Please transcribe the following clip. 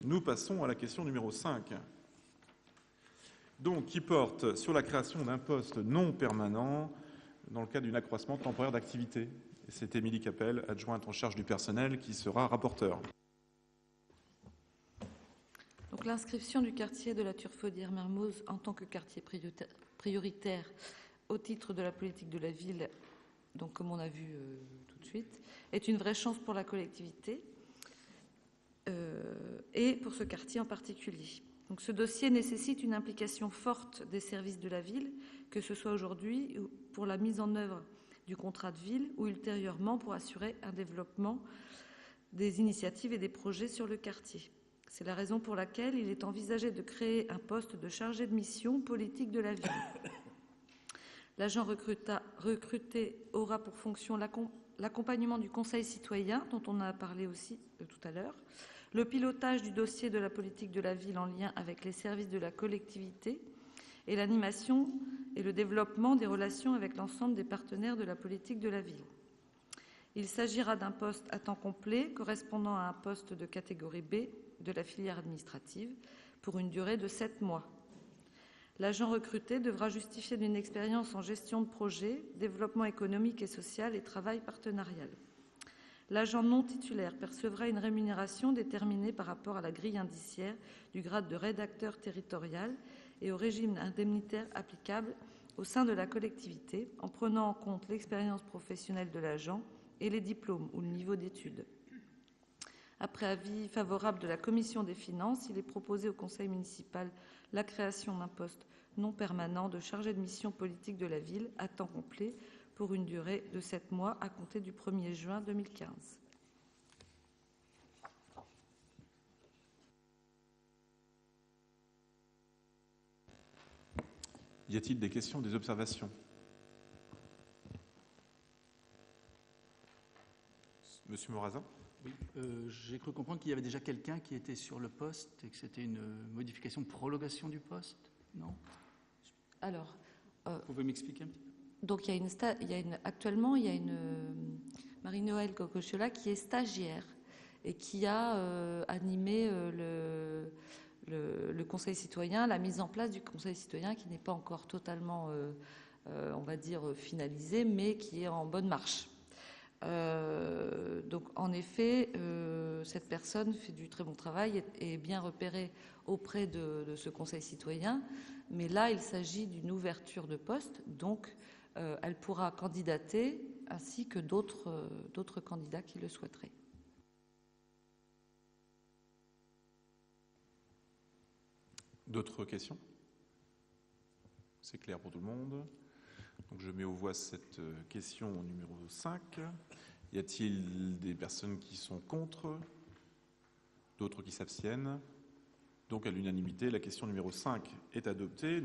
Nous passons à la question numéro 5. Donc, qui porte sur la création d'un poste non permanent dans le cadre d'un accroissement temporaire d'activité. Et c'est Émilie Capel, adjointe en charge du personnel, qui sera rapporteure. Donc, l'inscription du quartier de la Turfaudière-Mermoz en tant que quartier prioritaire au titre de la politique de la ville, donc comme on a vu tout de suite, est une vraie chance pour la collectivité et pour ce quartier en particulier. Donc, ce dossier nécessite une implication forte des services de la ville, que ce soit aujourd'hui pour la mise en œuvre du contrat de ville ou ultérieurement pour assurer un développement des initiatives et des projets sur le quartier. C'est la raison pour laquelle il est envisagé de créer un poste de chargé de mission politique de la ville. L'agent recruté aura pour fonction l'accompagnement du conseil citoyen, dont on a parlé aussi tout à l'heure, le pilotage du dossier de la politique de la ville en lien avec les services de la collectivité et l'animation et le développement des relations avec l'ensemble des partenaires de la politique de la ville. Il s'agira d'un poste à temps complet correspondant à un poste de catégorie B de la filière administrative pour une durée de 7 mois. L'agent recruté devra justifier d'une expérience en gestion de projet, développement économique et social et travail partenarial. L'agent non titulaire percevra une rémunération déterminée par rapport à la grille indiciaire du grade de rédacteur territorial et au régime indemnitaire applicable au sein de la collectivité, en prenant en compte l'expérience professionnelle de l'agent et les diplômes ou le niveau d'études. Après avis favorable de la Commission des finances, il est proposé au Conseil municipal la création d'un poste non permanent de chargé de mission politique de la ville à temps complet pour une durée de 7 mois à compter du 1er juin 2015. Y a-t-il des questions, des observations? Monsieur Morazin? Oui, j'ai cru comprendre qu'il y avait déjà quelqu'un qui était sur le poste et que c'était une modification, prolongation du poste, non? Alors, vous pouvez m'expliquer un petit peu? Donc, actuellement, il y a une Marie-Noëlle Cocochola qui est stagiaire et qui a animé le Conseil citoyen, la mise en place du Conseil citoyen qui n'est pas encore totalement, on va dire, finalisé, mais qui est en bonne marche. Donc, en effet, cette personne fait du très bon travail et est bien repérée auprès de ce Conseil citoyen. Mais là, il s'agit d'une ouverture de poste, donc elle pourra candidater ainsi que d'autres candidats qui le souhaiteraient. D'autres questions? C'est clair pour tout le monde. Donc je mets aux voix cette question numéro 5. Y a-t-il des personnes qui sont contre? D'autres qui s'abstiennent? Donc à l'unanimité, la question numéro 5 est adoptée.